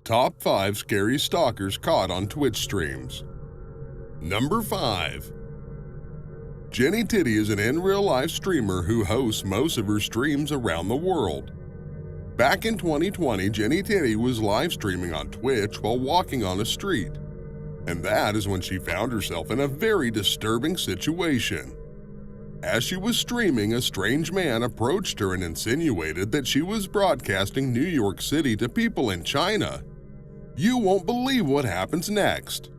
Top 5 Scary Stalkers Caught on Twitch Streams. Number 5. Jinnytty is an in-real-life streamer who hosts most of her streams around the world. Back in 2020, Jinnytty was live streaming on Twitch while walking on a street. And that is when she found herself in a very disturbing situation. As she was streaming, a strange man approached her and insinuated that she was broadcasting New York City to people in China. You won't believe what happens next.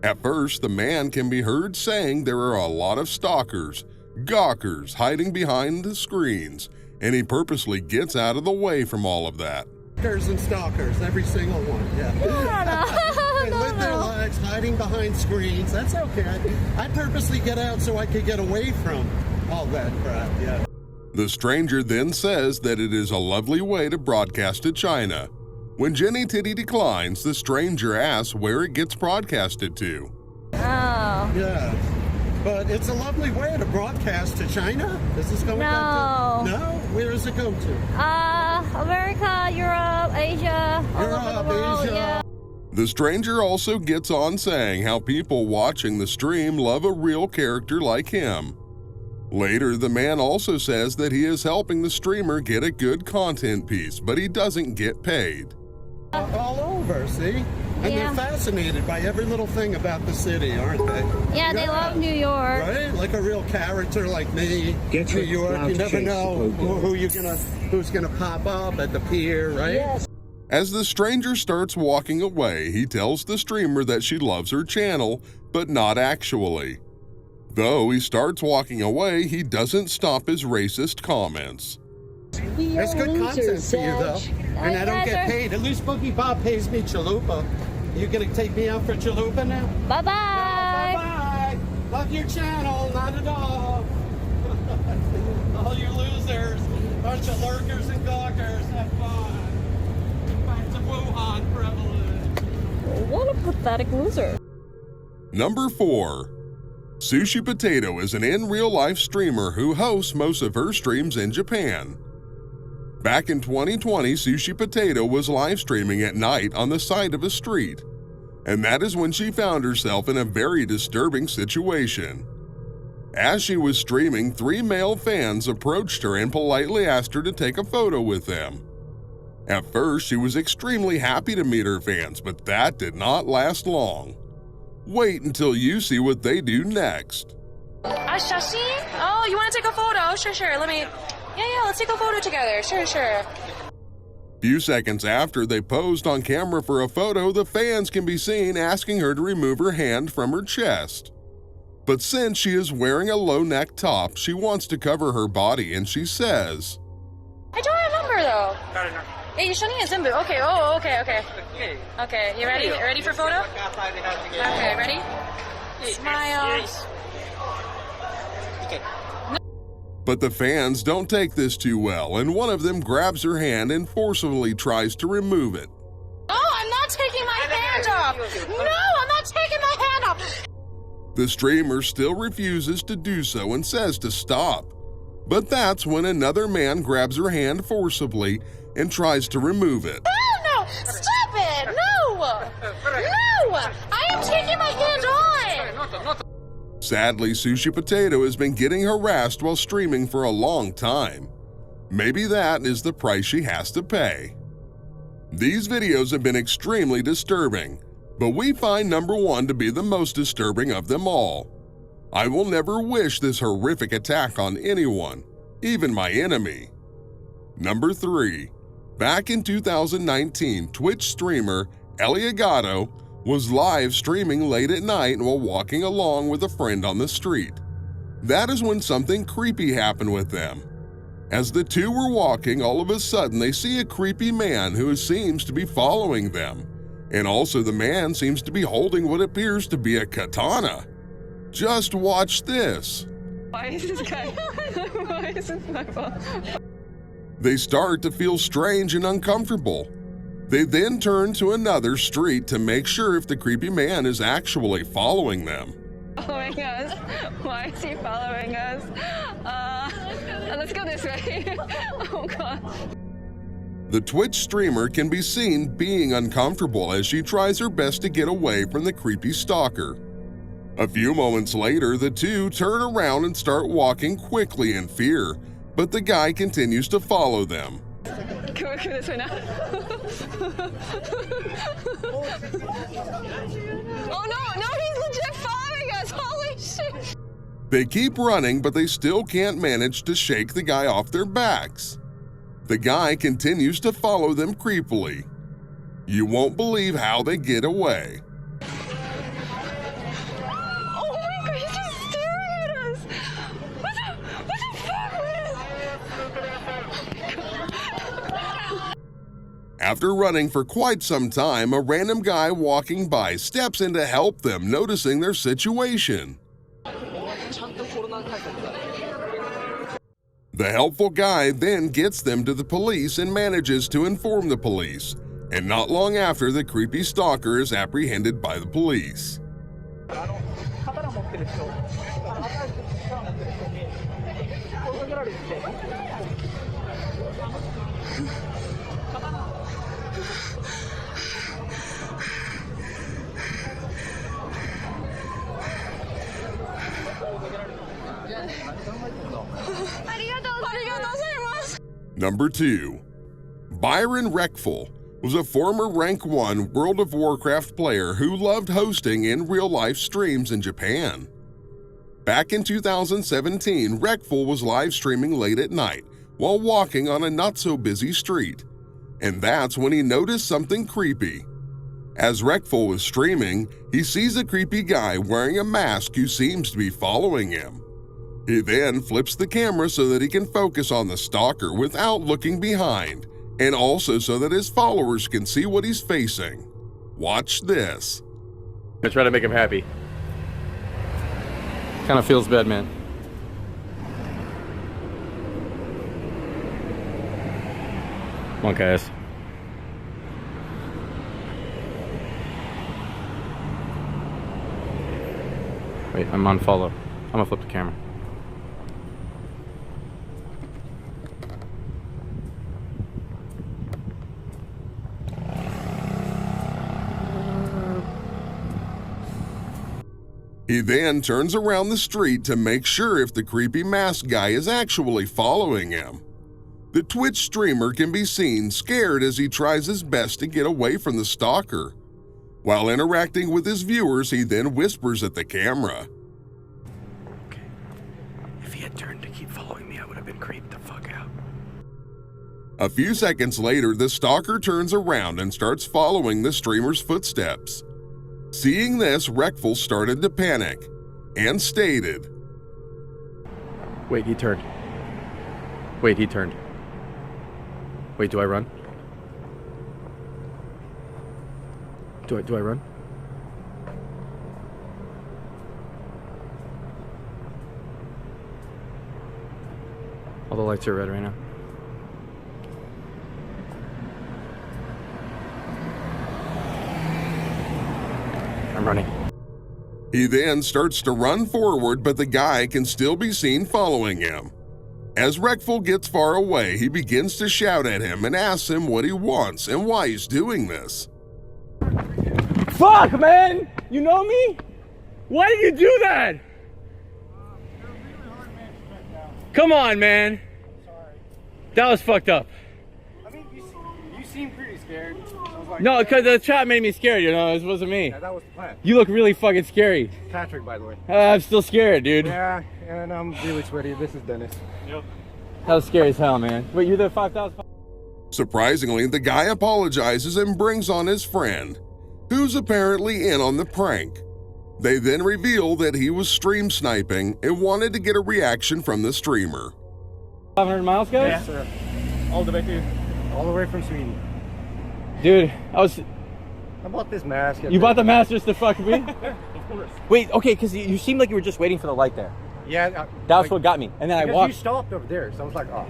At first, the man can be heard saying there are a lot of stalkers, gawkers hiding behind the screens, and he purposely gets out of the way from all of that. Stalkers and stalkers, every single one, yeah. They live their lives hiding behind screens. That's okay. I purposely get out so I could get away from all that crap, yeah. The stranger then says that it is a lovely way to broadcast to China. When Jinnytty declines, the stranger asks where it gets broadcasted to. Oh. Yeah. But it's a lovely way to broadcast to China. Is this going down to? No? Where does it go to? America, Europe, Asia, all over the world, Asia. yeah. The stranger also gets on saying how people watching the stream love a real character like him. Later, the man also says that he is helping the streamer get a good content piece, but he doesn't get paid. All over, see? And Yeah. they're fascinated by every little thing about the city, aren't they? Yeah, they love New York. Right? Like a real character like me. Get New your York, you never clout know chase, who's gonna pop up at the pier, right? Yes. As the stranger starts walking away, he tells the streamer that she loves her channel, but not actually. Though he starts walking away, he doesn't stop his racist comments. It's good content for you, though. And I don't get paid. At least Boogie Bob pays me chalupa. You gonna take me out for chalupa now? Bye-bye. Bye-bye. Love your channel, not at all. All you losers. Bunch of lurkers and gawkers. Have fun. Back to Wuhan prevalent. What a pathetic loser. Number 4. Sushipotato is an in-real-life streamer who hosts most of her streams in Japan. Back in 2020, Sushipotato was live streaming at night on the side of a street, and that is when she found herself in a very disturbing situation. As she was streaming, 3 male fans approached her and politely asked her to take a photo with them. At first, she was extremely happy to meet her fans, but that did not last long. Wait until you see what they do next. Shashi? Oh, you want to take a photo? Sure. Let's take a photo together. Sure. Few seconds after they posed on camera for a photo, the fans can be seen asking her to remove her hand from her chest. But since she is wearing a low-neck top, she wants to cover her body and she says, I don't remember though. Okay, you ready? Ready for photo? Okay, ready? Smile. But the fans don't take this too well, and one of them grabs her hand and forcibly tries to remove it. Oh, I'm not taking my hand off. No, I'm not taking my hand off. The streamer still refuses to do so and says to stop. But that's when another man grabs her hand forcibly and tries to remove it. No, stop it. No, I am taking my hand on. Sadly, Sushipotato has been getting harassed while streaming for a long time. Maybe that is the price she has to pay. These videos have been extremely disturbing, but we find number 1 to be the most disturbing of them all. I will never wish this horrific attack on anyone, even my enemy. Number 3. Back in 2019, Twitch streamer Elliegato was live streaming late at night while walking along with a friend on the street. That is when something creepy happened with them. As the two were walking, all of a sudden they see a creepy man who seems to be following them, and also the man seems to be holding what appears to be a katana. Just watch this. Why is this guy? Why is this my fault? They start to feel strange and uncomfortable. They then turn to another street to make sure if the creepy man is actually following them. Following us? Why is he following us? Let's go this way. Oh God. The Twitch streamer can be seen being uncomfortable as she tries her best to get away from the creepy stalker. A few moments later, the two turn around and start walking quickly in fear, but the guy continues to follow them. Come this way now. Oh no, he's legit following us. Holy shit. They keep running, but they still can't manage to shake the guy off their backs. The guy continues to follow them creepily. You won't believe how they get away. Oh my god, he's just staring at us. What the fuck? After running for quite some time, a random guy walking by steps in to help them, noticing their situation. The helpful guy then gets them to the police and manages to inform the police, and not long after, the creepy stalker is apprehended by the police. Number 2. Byron Reckful was a former Rank 1 World of Warcraft player who loved hosting in real-life streams in Japan. Back in 2017, Reckful was live streaming late at night while walking on a not-so-busy street, and that's when he noticed something creepy. As Reckful was streaming, he sees a creepy guy wearing a mask who seems to be following him. He then flips the camera so that he can focus on the stalker without looking behind, and also so that his followers can see what he's facing. Watch this. I try to make him happy. Kind of feels bad, man. Come on, guys. Wait, I'm on follow. I'm gonna flip the camera. He then turns around the street to make sure if the creepy masked guy is actually following him. The Twitch streamer can be seen scared as he tries his best to get away from the stalker. While interacting with his viewers, he then whispers at the camera. Okay. If he had turned to keep following me, I would have been creeped the fuck out. A few seconds later, the stalker turns around and starts following the streamer's footsteps. Seeing this, Reckful started to panic and stated, Wait, he turned. Wait, he turned. Wait, do I run? Do I run? All the lights are red right now. I'm running. He then starts to run forward, but the guy can still be seen following him. As Reckful gets far away, he begins to shout at him and asks him what he wants and why he's doing this. Fuck, man! You know me? Why did you do that? Come on, man. Sorry. That was fucked up. I mean, you seem pretty scared. I was like, No, because the chat made me scared, you know, it wasn't me. yeah, that was the plan. You look really fucking scary. Patrick, by the way. I'm still scared, dude. Yeah, and I'm really sweaty. This is Dennis. Yep. That was scary as hell, man. Wait, you're the 5,000? Surprisingly, the guy apologizes and brings on his friend, who's apparently in on the prank. They then reveal that he was stream sniping and wanted to get a reaction from the streamer. 500 miles, guys? Yes, sir. All the way from Sweden. Dude, I bought this mask. you bought the mask just to fuck me? Yeah, of course. Wait, okay, because you seemed like you were just waiting for the light there. Yeah. That's what got me. And then I because walked. you stopped over there, so I was like, oh,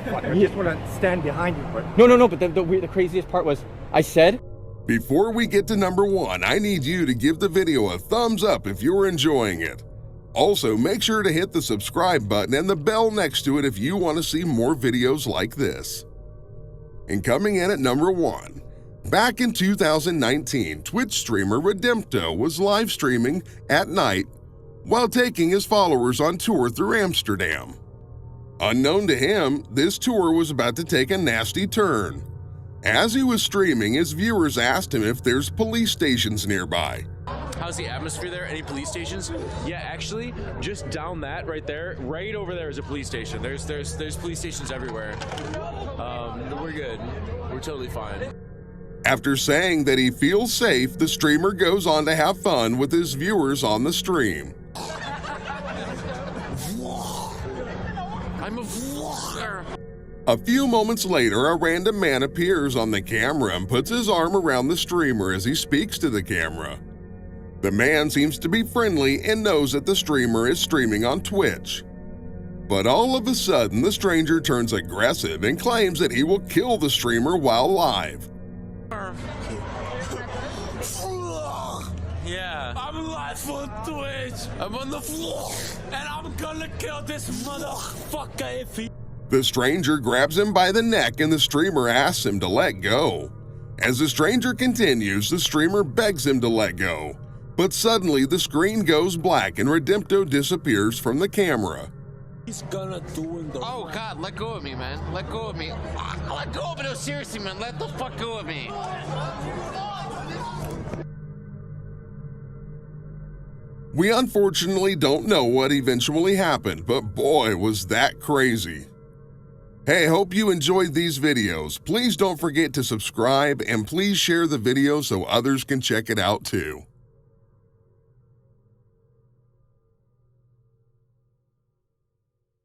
fuck, I just want to stand behind you. But No, but the craziest part was, I said, Before we get to number 1, I need you to give the video a thumbs up if you're enjoying it. Also, make sure to hit the subscribe button and the bell next to it if you want to see more videos like this. And coming in at number 1, back in 2019, Twitch streamer Redempto was live streaming at night while taking his followers on tour through Amsterdam. Unknown to him, this tour was about to take a nasty turn. As he was streaming, his viewers asked him if there's police stations nearby. How's the atmosphere there? Any police stations? Yeah, actually, just down that right there, right over there is a police station. There's police stations everywhere. We're good. We're totally fine. After saying that he feels safe, the streamer goes on to have fun with his viewers on the stream. I'm a vlogger. A few moments later, a random man appears on the camera and puts his arm around the streamer as he speaks to the camera. The man seems to be friendly and knows that the streamer is streaming on Twitch. But all of a sudden, the stranger turns aggressive and claims that he will kill the streamer while live. Yeah. I'm live on Twitch. I'm on the floor. And I'm gonna kill this motherfucker if he... The stranger grabs him by the neck and the streamer asks him to let go. As the stranger continues, the streamer begs him to let go. But suddenly the screen goes black and Redempto disappears from the camera. He's gonna do it. Oh God, let go of me, man. Let go of me. Let go of me. No, seriously, man. Let the fuck go of me. We unfortunately don't know what eventually happened, but boy, was that crazy. Hey, hope you enjoyed these videos. Please don't forget to subscribe and please share the video so others can check it out too.